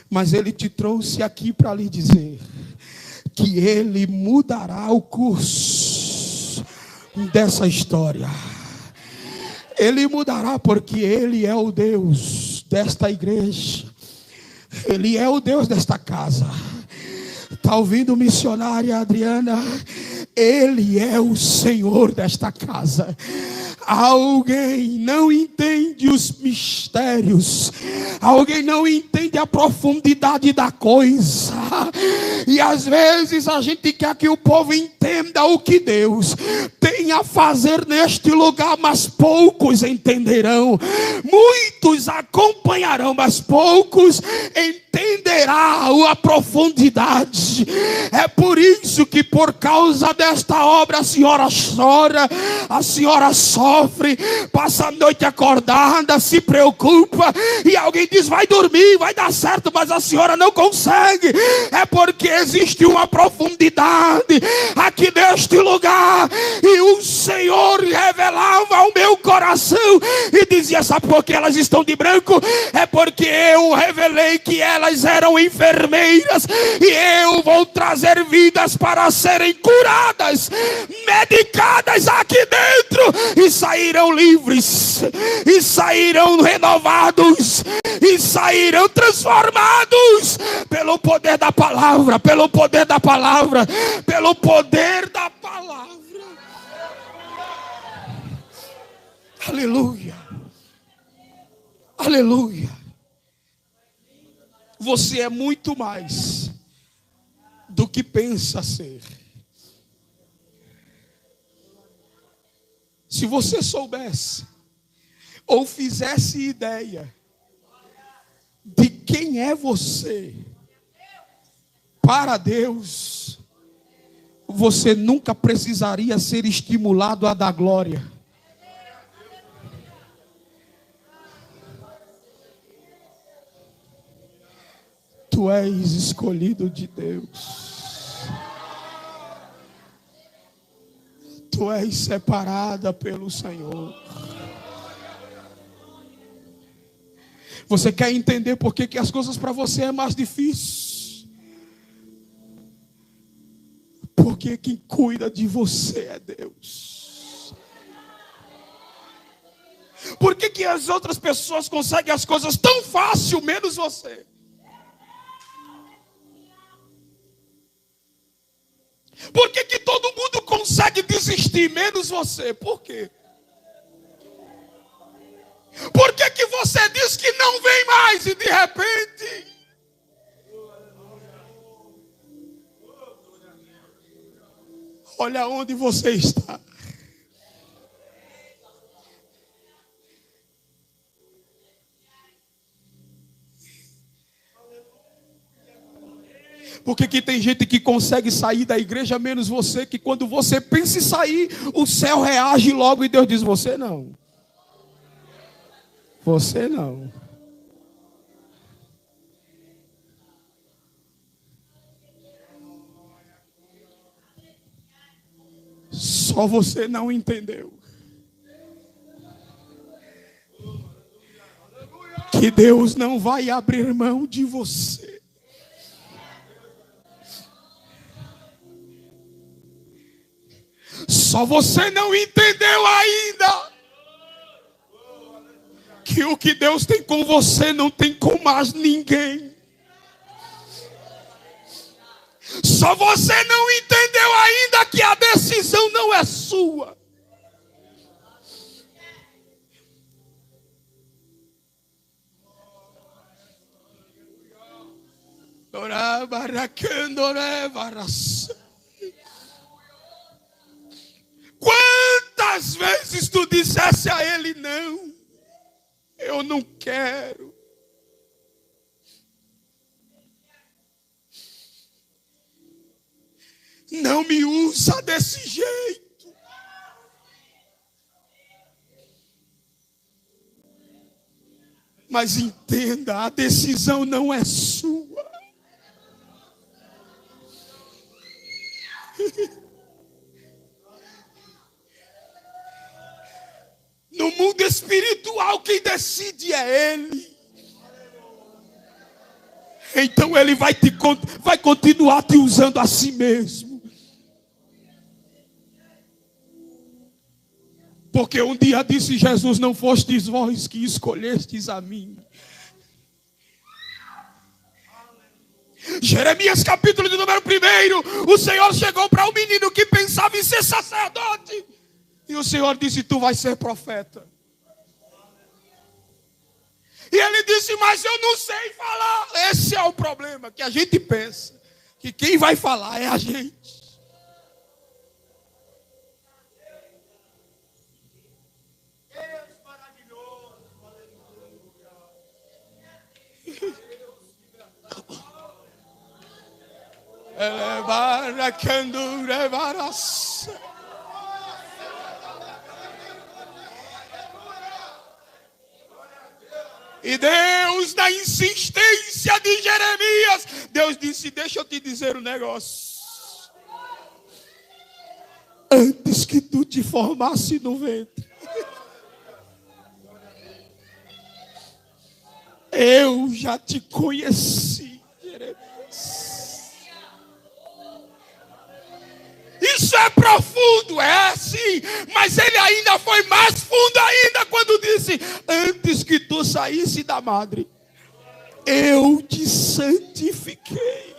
Mas ele te trouxe aqui para lhe dizer que ele mudará o curso dessa história. Ele mudará, porque ele é o Deus desta igreja. Ele é o Deus desta casa. Está ouvindo, missionária Adriana? Ele é o Senhor desta casa. Alguém não entende os mistérios, alguém não entende a profundidade da coisa, e às vezes a gente quer que o povo entenda o que Deus tem a fazer neste lugar, mas poucos entenderão. Muitos acompanharão, mas poucos entenderão a profundidade. É por isso que, por causa desta obra, a senhora chora, a senhora sofre, passa a noite acordada, se preocupa, e alguém diz: vai dormir, vai dar certo, mas a senhora não consegue. É porque existe uma profundidade aqui neste lugar, e o Senhor revelava ao meu coração e dizia: sabe por que elas estão de branco? É porque eu revelei que elas eram enfermeiras, e eu vou trazer vidas para serem curadas, medicadas aqui dentro, e sairão livres, e sairão renovados, e sairão transformados pelo poder da palavra, pelo poder da palavra, pelo poder da palavra. Aleluia, aleluia. Você é muito mais do que pensa ser. Se você soubesse ou fizesse ideia de quem é você para Deus, você nunca precisaria ser estimulado a dar glória. Tu és escolhido de Deus. Tu és separada pelo Senhor. Você quer entender por que as coisas para você é mais difícil? Porque quem cuida de você é Deus. Por que as outras pessoas conseguem as coisas tão fácil, menos você? Por que todo mundo consegue desistir, menos você? Por quê? Por que você diz que não vem mais e de repente... Olha onde você está. Porque que tem gente que consegue sair da igreja, menos você, que quando você pensa em sair, o céu reage logo e Deus diz: você não. Você não. Só você não entendeu que Deus não vai abrir mão de você. Só você não entendeu ainda que o que Deus tem com você não tem com mais ninguém. Só você não entendeu ainda que a decisão não é sua. Quantas vezes tu dissesse a ele: não, eu não quero. Não me usa desse jeito. Mas entenda, a decisão não é sua. No mundo espiritual, quem decide é Ele. Então Ele vai continuar te usando a si mesmo. Porque um dia disse Jesus: não fostes vós que escolhestes a mim. Jeremias capítulo de número 1, o Senhor chegou para um menino que pensava em ser sacerdote. E o Senhor disse: tu vais ser profeta. E ele disse: mas eu não sei falar. Esse é o problema, que a gente pensa que quem vai falar é a gente. E Deus, na insistência de Jeremias, Deus disse: deixa eu te dizer um negócio. Antes que tu te formasse no ventre, eu já te conheci, Jeremias. Isso é profundo, é sim, mas ele ainda foi mais fundo ainda quando disse: antes que tu saísse da madre, eu te santifiquei.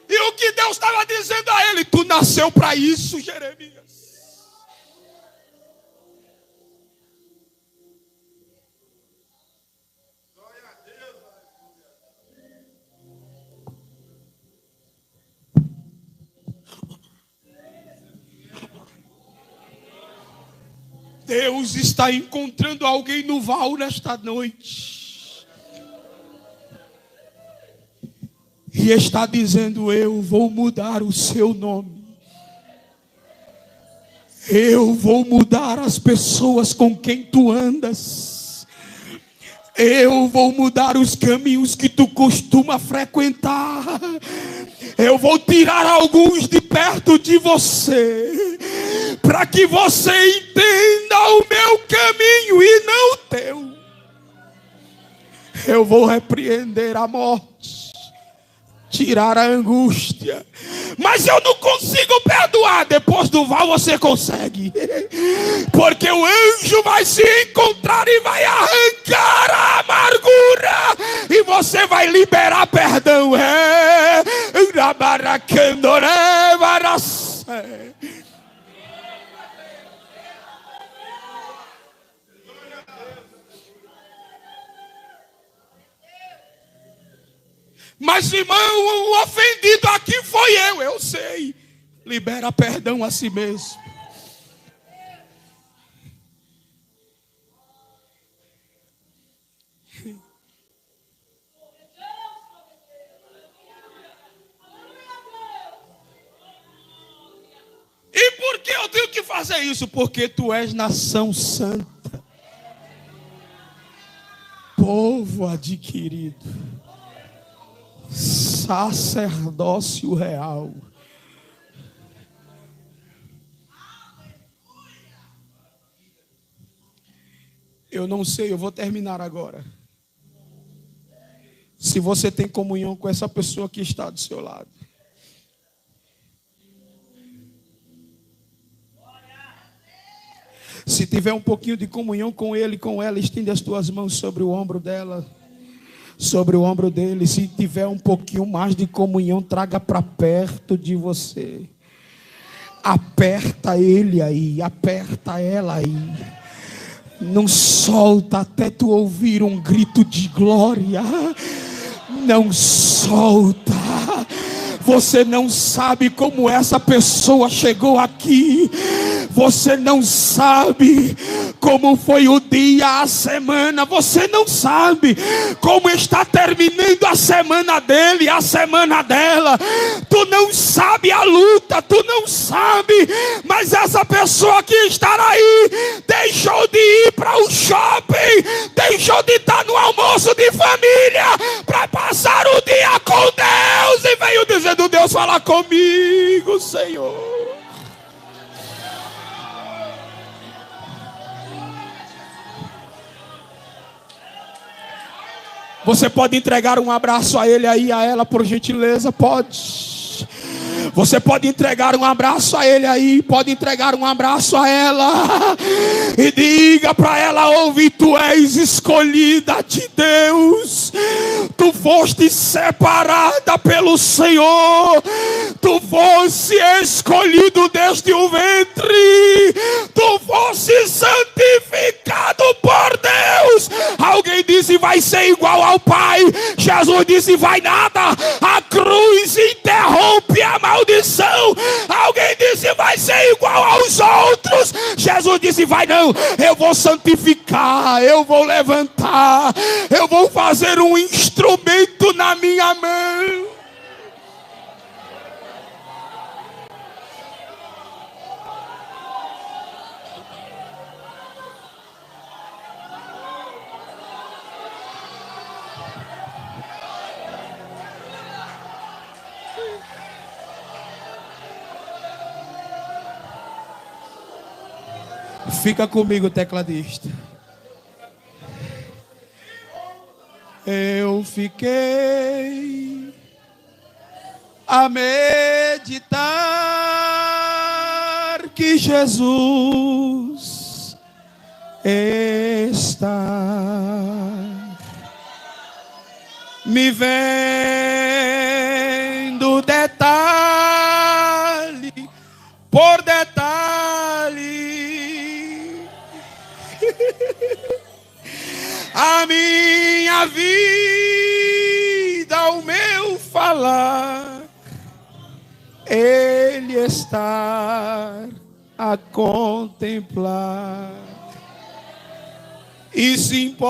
E o que Deus estava dizendo a ele: tu nasceu para isso, Jeremias. Deus está encontrando alguém no val nesta noite. E está dizendo: eu vou mudar o seu nome. Eu vou mudar as pessoas com quem tu andas. Eu vou mudar os caminhos que tu costuma frequentar. Eu vou tirar alguns de perto de você, para que você entenda o meu caminho e não o teu. Eu vou repreender a morte, tirar a angústia. Mas eu não consigo perdoar. Depois do val você consegue. Porque o anjo vai se encontrar e vai arrancar a amargura. E você vai liberar perdão. Mas, irmão, o ofendido aqui foi eu sei. Libera perdão a si mesmo. E por que eu tenho que fazer isso? Porque tu és nação santa, povo adquirido, sacerdócio real. Eu não sei, eu vou terminar agora. Se você tem comunhão com essa pessoa que está do seu lado. Se tiver um pouquinho de comunhão com ele, com ela, estende as tuas mãos sobre o ombro dela, sobre o ombro dele. Se tiver um pouquinho mais de comunhão, traga para perto de você. Aperta ele aí, aperta ela aí. Não solta até tu ouvir um grito de glória. Não solta. Você não sabe como essa pessoa chegou aqui. Você não sabe como foi o dia, a semana. Você não sabe como está terminando a semana dele, a semana dela. Tu não sabe a luta, tu não sabe. Mas essa pessoa que está aí deixou de ir para o shopping, deixou de estar no almoço de família para passar o dia com Deus e veio dizendo: Deus, fala comigo, Senhor. Você pode entregar um abraço a ele aí, a ela, por gentileza? Pode. Você pode entregar um abraço a ele aí, pode entregar um abraço a ela. E diga para ela: ouve, tu és escolhida de Deus. Tu foste separada pelo Senhor. Tu foste escolhido desde o ventre. Tu foste santificado por Deus. Alguém disse: vai ser igual ao Pai. Jesus disse: vai nada. A cruz interrompe a maldição. Alguém disse: vai ser igual aos outros. Jesus disse: vai não. Eu vou santificar. Eu vou levantar. Eu vou fazer um instrumento na minha mão. Fica comigo, tecladista. Eu fiquei a meditar que Jesus está me vendo detalhe por detalhe. A minha vida, o meu falar, Ele está a contemplar. E se importa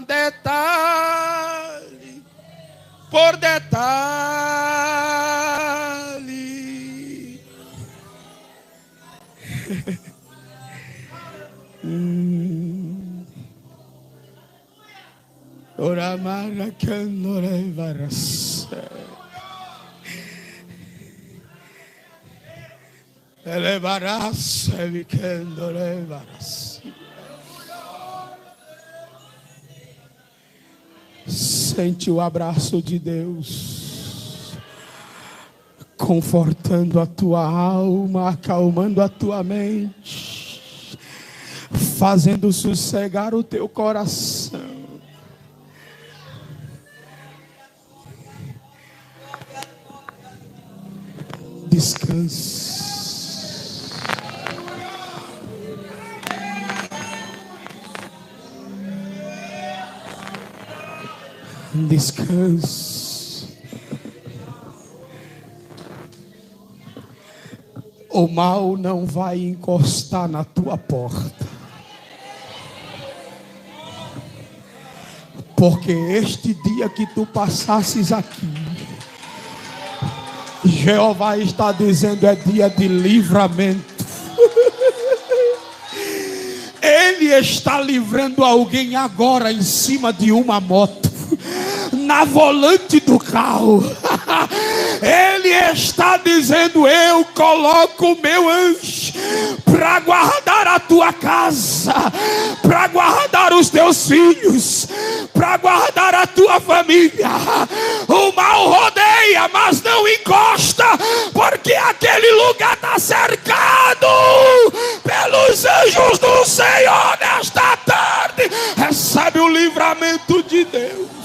detalhe por detalhe. Oramara candore varas. Elevarás candore varas. Sente o abraço de Deus, confortando a tua alma, acalmando a tua mente, fazendo sossegar o teu coração. Descanse. Descanse. O mal não vai encostar na tua porta, porque este dia que tu passasses aqui, Jeová está dizendo, é dia de livramento. Ele Ele está livrando alguém agora em cima de uma moto, na volante do carro. Ele está dizendo: eu coloco o meu anjo para guardar a tua casa, para guardar os teus filhos, para guardar a tua família. O mal rodeia, mas não encosta, porque aquele lugar está cercado pelos anjos do Senhor. Nesta tarde, recebe o livramento de Deus.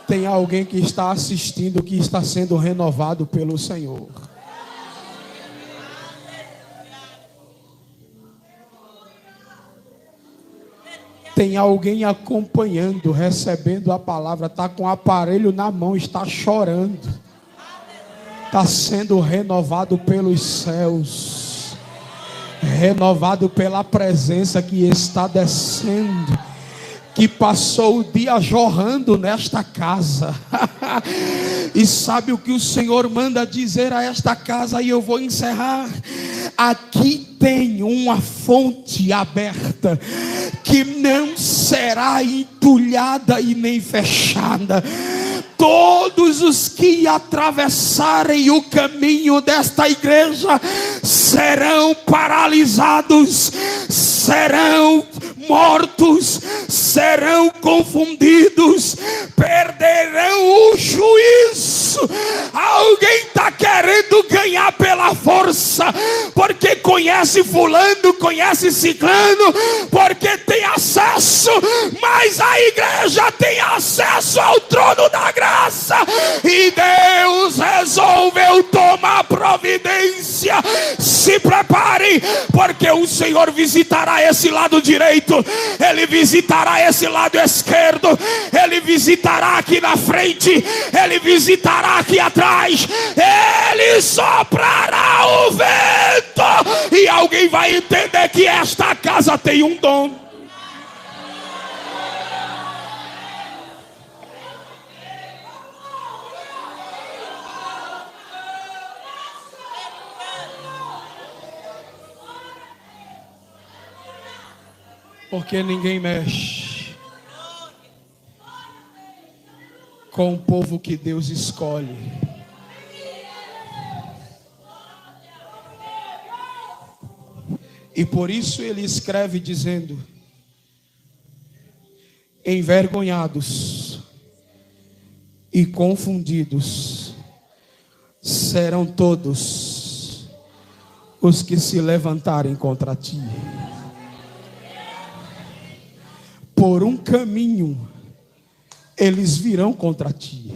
Tem alguém que está assistindo, que está sendo renovado pelo Senhor. Tem alguém acompanhando, recebendo a palavra, está com o aparelho na mão, está chorando. Está sendo renovado pelos céus, renovado pela presença que está descendo, que passou o dia jorrando nesta casa. E sabe o que o Senhor manda dizer a esta casa? E eu vou encerrar. Aqui tem uma fonte aberta, que não será entulhada e nem fechada. Todos os que atravessarem o caminho desta igreja serão paralisados, serão mortos, serão confundidos, perderão o juízo. Alguém está querendo ganhar pela força, porque conhece fulano, conhece ciclano, porque tem acesso, mas a igreja tem acesso ao trono da graça, e Deus resolveu tomar providência. Se prepare, porque o Senhor visitará esse lado direito, Ele visitará esse lado esquerdo, Ele visitará aqui na frente, Ele visitará aqui atrás, Ele soprará o vento, e alguém vai entender que esta casa tem um dom. Porque ninguém mexe com o povo que Deus escolhe. E por isso ele escreve dizendo: envergonhados e confundidos serão todos os que se levantarem contra ti. Por um caminho eles virão contra ti,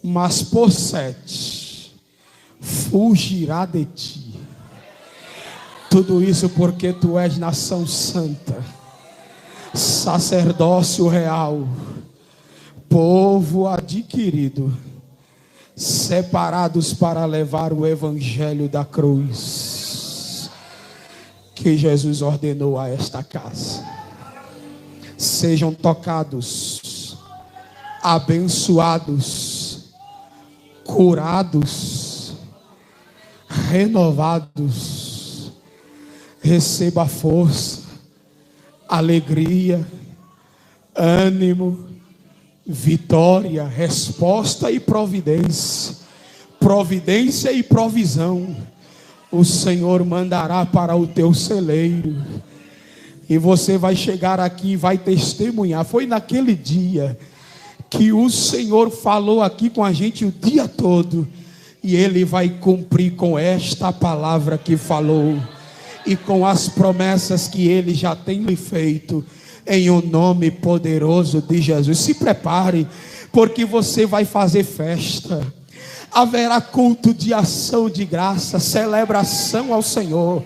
mas por 7 fugirá de ti. Tudo isso porque tu és nação santa, sacerdócio real, povo adquirido, separados para levar o evangelho da cruz que Jesus ordenou a esta casa. Sejam tocados, abençoados, curados, renovados. Receba força, alegria, ânimo, vitória, resposta e providência. Providência e provisão o Senhor mandará para o teu celeiro. E você vai chegar aqui e vai testemunhar. Foi naquele dia que o Senhor falou aqui com a gente o dia todo. E Ele vai cumprir com esta palavra que falou. E com as promessas que Ele já tem lhe feito. Em o nome poderoso de Jesus. Se prepare, porque você vai fazer festa. haverá culto de ação de graça, celebração ao Senhor.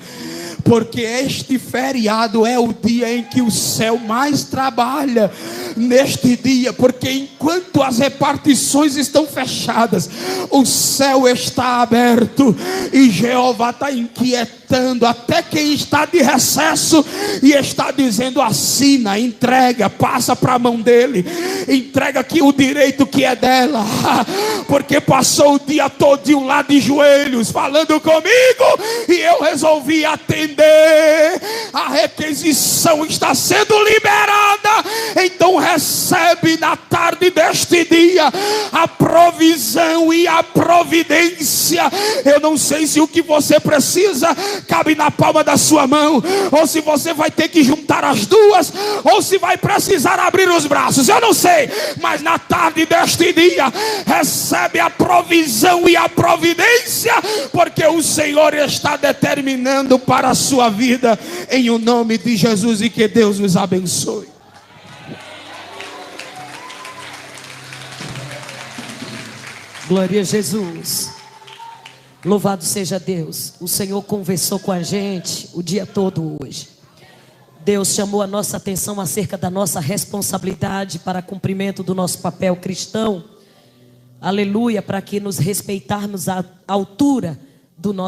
Porque este feriado é o dia em que o céu mais trabalha. Neste dia, porque enquanto as repartições estão fechadas, o céu está aberto e Jeová está inquietando até quem está de recesso e está dizendo: assina, entrega, passa para a mão dele, entrega aqui o direito que é dela, porque passou o dia todinho lá de joelhos falando comigo e eu resolvi atender. A requisição está sendo liberada, então recebe na tarde deste dia a provisão e a providência. Eu não sei se o que você precisa cabe na palma da sua mão, ou se você vai ter que juntar as duas, ou se vai precisar abrir os braços, eu não sei, mas na tarde deste dia recebe a provisão e a providência, porque o Senhor está determinando para a sua vida, em o nome de Jesus, e que Deus os abençoe. Glória a Jesus. Louvado seja Deus. O Senhor conversou com a gente o dia todo hoje. Deus chamou a nossa atenção acerca da nossa responsabilidade para cumprimento do nosso papel cristão. Aleluia, para que nos respeitarmos à altura do nosso